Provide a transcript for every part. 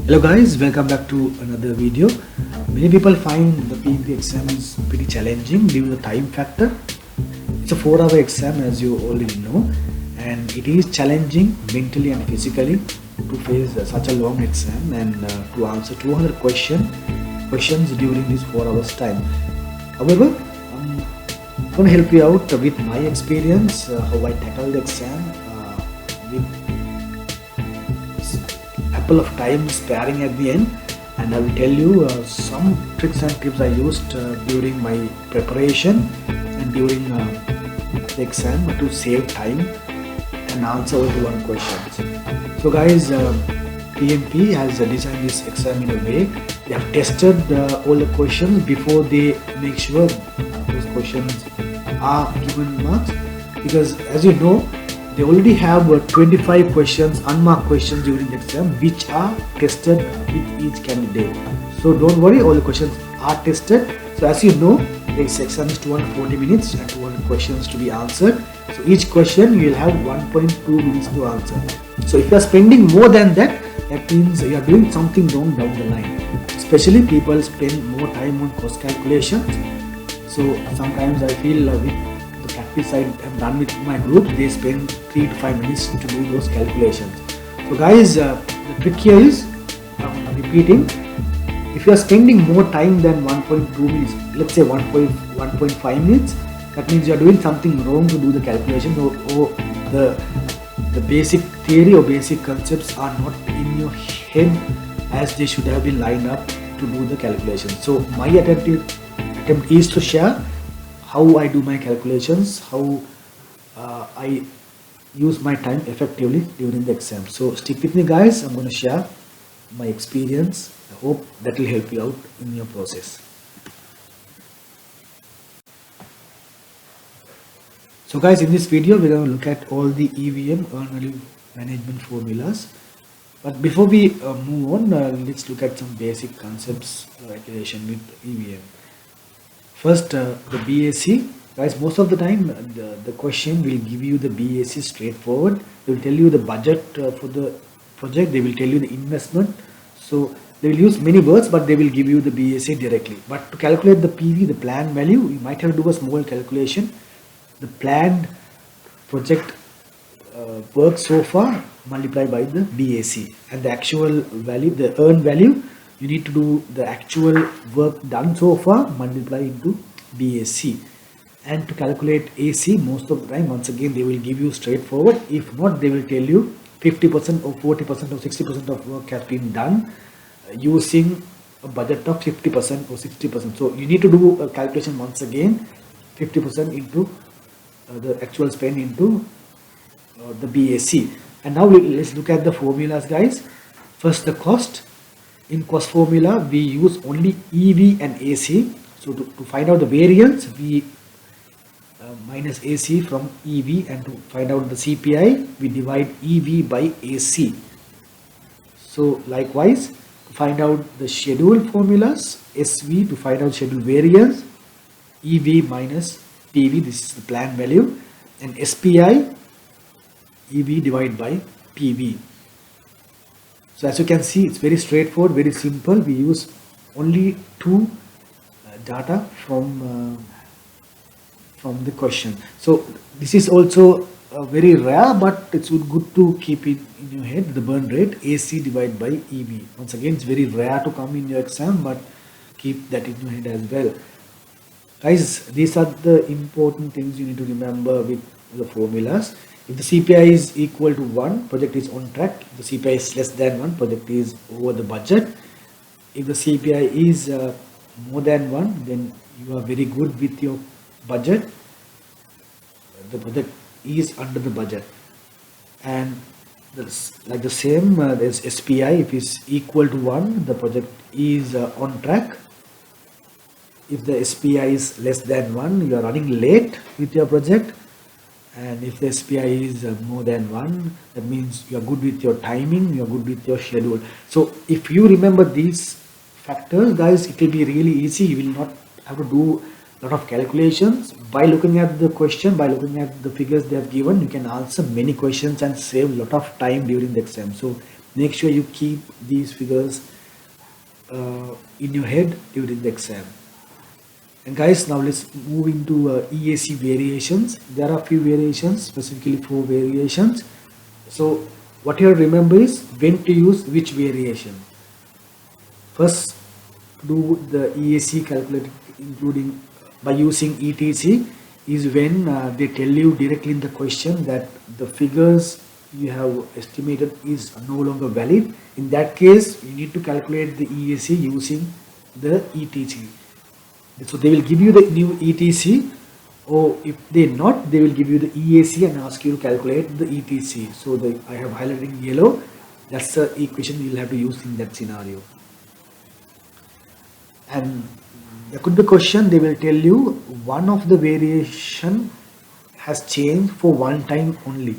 Hello guys, welcome back to another video. Many people find the PMP exam is pretty challenging due to the time factor. It's a 4-hour exam as you already know, and it is challenging mentally and physically to face such a long exam and to answer 200 questions during this 4 hours time. However, I'm going to help you out with my experience, how I tackled the exam with couple of time sparing at the end, and I will tell you some tricks and tips I used during my preparation and during the exam to save time and answer all the one questions. So guys, PMP has designed this exam in a way they have tested all the questions before they make sure those questions are given marks, because as you know they already have 25 questions, unmarked questions during the exam, which are tested with each candidate. So don't worry, all the questions are tested. So as you know, this exam is 240 minutes and 200 questions to be answered. So each question you will have 1.2 minutes to answer. So if you are spending more than that, that means you are doing something wrong down the line. Especially people spend more time on cost calculations. So sometimes I feel with the practice I have done with my group, they spend 3 to 5 minutes to do those calculations. So guys, the trick here is, I'm repeating, if you are spending more time than 1.2 minutes, let's say 1.5 minutes, that means you are doing something wrong to do the calculation, or the basic theory or basic concepts are not in your head as they should have been lined up to do the calculation. So my attempt is to share how I do my calculations, how I use my time effectively during the exam. So stick with me guys, I'm going to share my experience. I hope that will help you out in your process. So guys, in this video we're going to look at all the EVM, earned value management formulas. But before we move on, let's look at some basic concepts relation with EVM. First, the BAC. Guys, most of the time the question will give you the BAC straightforward. They will tell you the budget for the project. They will tell you the investment. So they will use many words, but they will give you the BAC directly. But to calculate the PV, the planned value, you might have to do a small calculation. The planned project work so far multiplied by the BAC, and the actual value, the earned value, you need to do the actual work done so far multiply into BAC. And to calculate AC, most of the time, once again, they will give you straightforward. If not, they will tell you 50% or 40% or 60% of work has been done using a budget of 50% or 60%. So you need to do a calculation once again, 50% into the actual spend into the BAC. And now let's look at the formulas, guys. First, the cost. In cost formula, we use only EV and AC. So to find out the variance, we minus AC from EV, and to find out the CPI, we divide EV by AC. So likewise, to find out the schedule formulas, SV to find out schedule variance, EV minus PV, this is the planned value, and SPI, EV divided by PV. So as you can see, it's very straightforward, very simple. We use only two data from the question. So this is also very rare, but it's good to keep it in your head. The burn rate, AC divided by EV. Once again, it's very rare to come in your exam, but keep that in your head as well. Guys, these are the important things you need to remember with the formulas. If the CPI is equal to 1, project is on track. If the CPI is less than 1, project is over the budget. If the CPI is more than 1, then you are very good with your budget. The project is under the budget. And like the same, there's SPI. If it's equal to 1, the project is on track. If the SPI is less than 1, you are running late with your project. And if the SPI is more than 1, that means you are good with your timing, you are good with your schedule. So if you remember these factors, guys, it will be really easy. You will not have to do lot of calculations. By looking at the question, by looking at the figures they have given, you can answer many questions and save a lot of time during the exam. So make sure you keep these figures in your head during the exam. And guys, now let's move into EAC variations. There are a few variations, specifically 4 variations. So what you have to remember is when to use which variation. First, do the EAC calculated including by using ETC is when they tell you directly in the question that the figures you have estimated is no longer valid. In that case, you need to calculate the EAC using the ETC. So they will give you the new ETC, or if they not, they will give you the EAC and ask you to calculate the ETC. So I have highlighted in yellow. That's the equation you will have to use in that scenario. And there could be a question, they will tell you one of the variation has changed for one time only.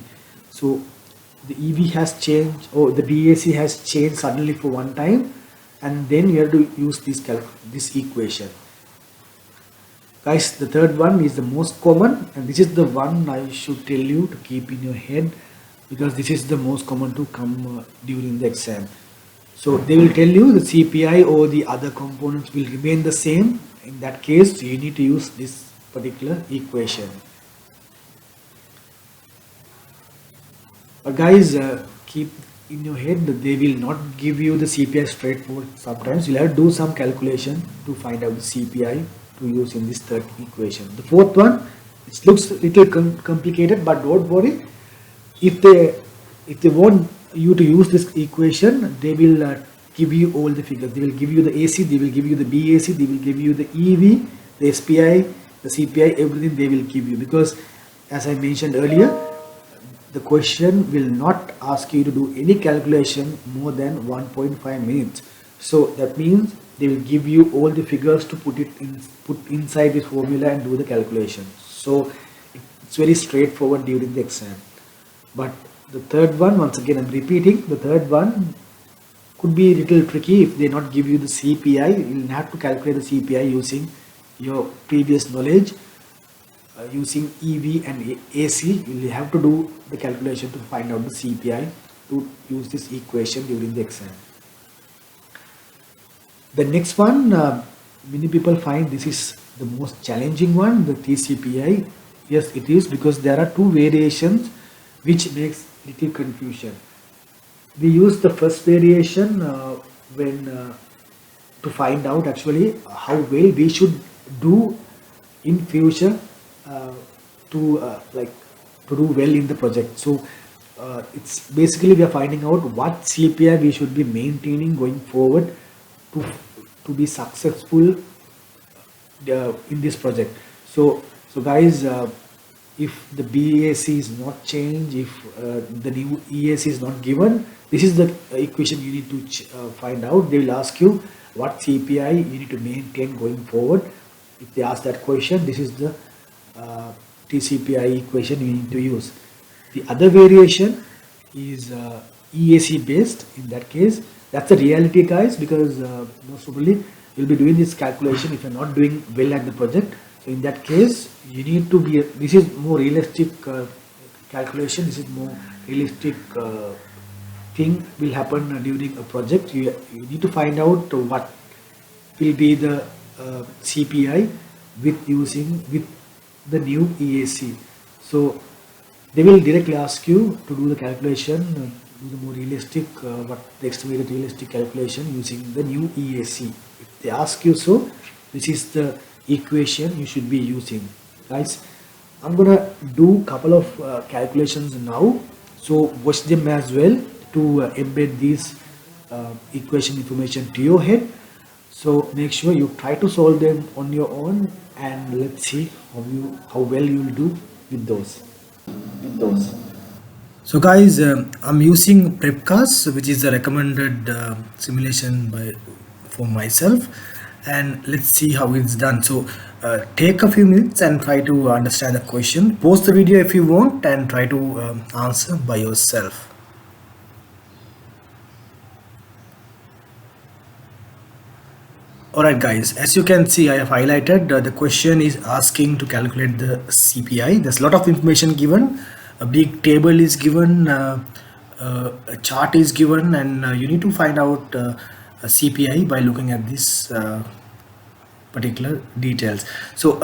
So the EV has changed, or the BAC has changed suddenly for one time, and then you have to use this equation. Guys, the third one is the most common, and this is the one I should tell you to keep in your head, because this is the most common to come during the exam. So they will tell you the CPI or the other components will remain the same. In that case, you need to use this particular equation. But guys, keep in your head that they will not give you the CPI straightforward. Sometimes you'll have to do some calculation to find out the CPI to use in this third equation. The fourth one, it looks a little complicated, but don't worry. If they want you to use this equation, they will give you all the figures. They will give you the AC, they will give you the BAC, they will give you the EV, the SPI, the CPI, everything they will give you, because as I mentioned earlier, the question will not ask you to do any calculation more than 1.5 minutes. So that means they will give you all the figures to put inside this formula and do the calculation. So it's very straightforward during the exam. But the third one, once again I'm repeating, the third one could be a little tricky. If they not give you the CPI, you'll have to calculate the CPI using your previous knowledge. Using EV and AC, you'll have to do the calculation to find out the CPI to use this equation during the exam. The next one, many people find this is the most challenging one, the TCPI. Yes, it is, because there are two variations which makes little confusion. We use the first variation when to find out actually how well we should do in future to do well in the project. So it's basically we are finding out what CPI we should be maintaining going forward to be successful in this project. So guys, if the BAC is not changed, if the new EAC is not given, this is the equation you need to find out. They will ask you what CPI you need to maintain going forward. If they ask that question, this is the TCPI equation you need to use. The other variation is EAC based. In that case, that's the reality, guys, because most probably you'll be doing this calculation if you're not doing well at the project. So in that case, you need to be, this is more realistic calculation, this is more realistic thing will happen during a project. You need to find out what will be the CPI with the new EAC. So they will directly ask you to do the calculation, do the more realistic, what the estimated realistic calculation using the new EAC. If they ask you so, this is the equation you should be using. Guys, I'm gonna do couple of calculations now, so watch them as well to embed these equation information to your head. So make sure you try to solve them on your own, and let's see how well you will do with those. So guys, I'm using Prepcast, which is the recommended simulation for myself, and let's see how it's done. So take a few minutes and try to understand the question. Pause the video if you want and try to answer by yourself. Alright guys, as you can see, I have highlighted the question is asking to calculate the CPI. There's a lot of information given, a big table is given, a chart is given, and you need to find out a CPI by looking at this particular details. So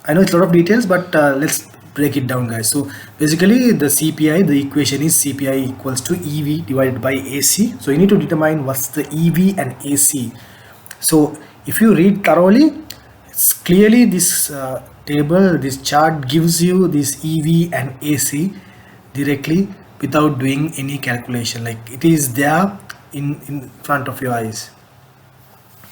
I know it's a lot of details, but let's break it down guys. So basically the CPI, the equation is CPI equals to EV divided by AC. So you need to determine what's the EV and AC. So if you read thoroughly, it's clearly this table, this chart gives you this EV and AC directly without doing any calculation, like it is there in front of your eyes.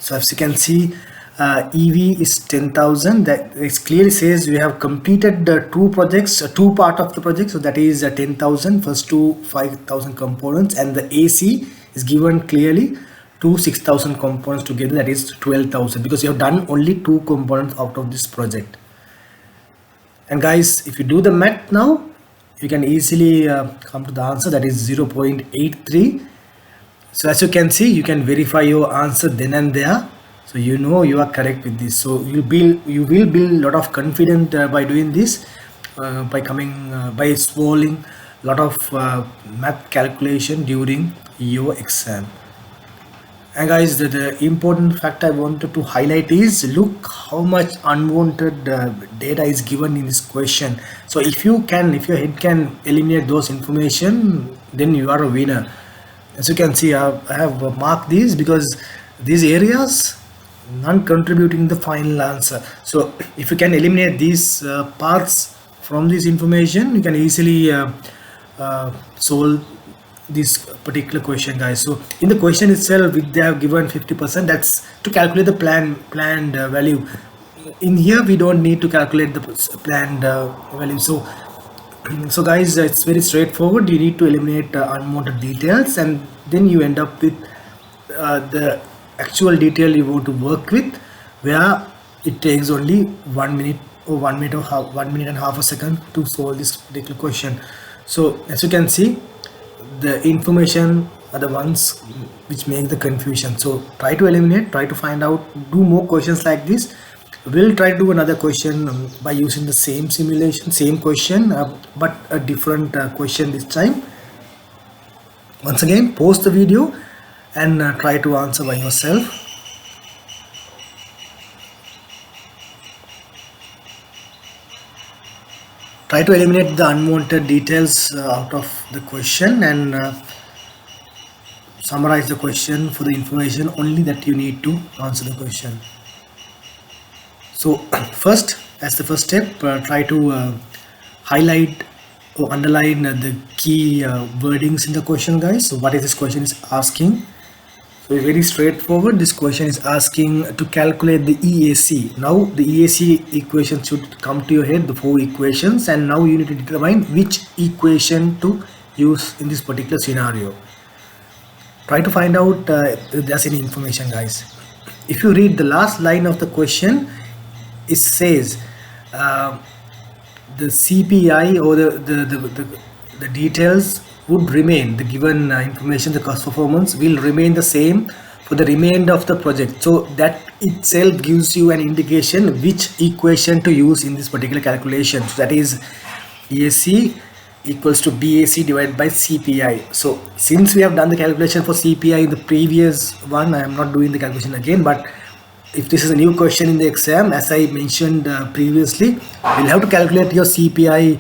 So as you can see, EV is 10,000. That it clearly says we have completed the two projects, two part of the project. So that is 10,000 first to 5,000 components, and the AC is given clearly to 6,000 components together. That is 12,000 because you have done only two components out of this project. And guys, if you do the math now, you can easily come to the answer, that is 0.83. So as you can see, you can verify your answer then and there, so you know you are correct with this. So you will build a lot of confidence by doing this, by solving a lot of math calculation during your exam. And guys, the important fact I wanted to highlight is, look how much unwanted data is given in this question. So if your head can eliminate those information, then you are a winner. As you can see, I have marked these because these areas non contributing the final answer. So if you can eliminate these parts from this information, you can easily solve this particular question guys. So in the question itself, they have given 50%, that's to calculate the planned value. In here we don't need to calculate the planned value. So guys, it's very straightforward. You need to eliminate unwanted details, and then you end up with the actual detail you want to work with, where it takes only 1 minute or 1 minute or 1 minute and half a second to solve this particular question. So as you can see, the information are the ones which make the confusion. So try to eliminate, try to find out, do more questions like this. We'll try to do another question by using the same simulation, same question, but a different question this time. Once again, pause the video and try to answer by yourself. Try to eliminate the unwanted details out of the question, and summarize the question for the information only that you need to answer the question. So first, as the first step, try to highlight or underline the key wordings in the question guys. So what is this question is asking? So it's very straightforward. This question is asking to calculate the EAC. Now the EAC equation should come to your head, the four equations, and now you need to determine which equation to use in this particular scenario. Try to find out if there's any information guys. If you read the last line of the question, it says the CPI or the details would remain, the given information, the cost performance will remain the same for the remainder of the project. So that itself gives you an indication which equation to use in this particular calculation. So that is EAC equals to BAC divided by CPI. So since we have done the calculation for CPI in the previous one, I am not doing the calculation again, but if this is a new question in the exam, as I mentioned previously, you'll have to calculate your CPI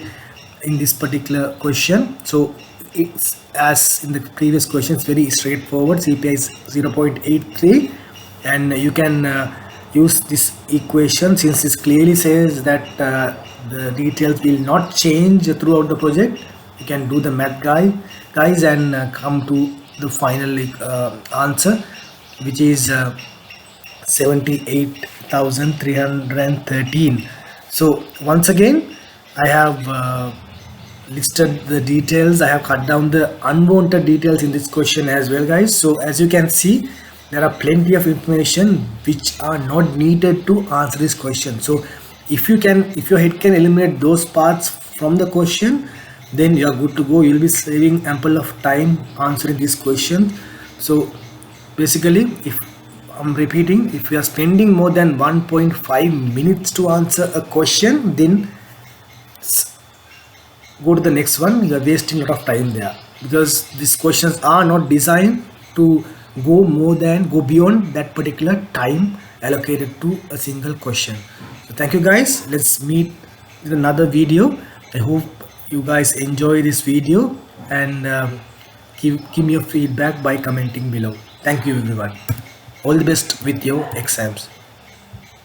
in this particular question. So it's as in the previous question, it's very straightforward. CPI is 0.83, and you can use this equation since this clearly says that the details will not change throughout the project. You can do the math guys and come to the final answer, which is 78,313. So once again, I have listed the details. I have cut down the unwanted details in this question as well guys. So as you can see, there are plenty of information which are not needed to answer this question. So if your head can eliminate those parts from the question, then you are good to go. You'll be saving ample of time answering this question. So basically, if I'm repeating, if you are spending more than 1.5 minutes to answer a question, then go to the next one. You are wasting a lot of time there, because these questions are not designed to go beyond that particular time allocated to a single question. So thank you guys. Let's meet in another video. I hope you guys enjoy this video, and give me your feedback by commenting below. Thank you everyone. All the best with your exams.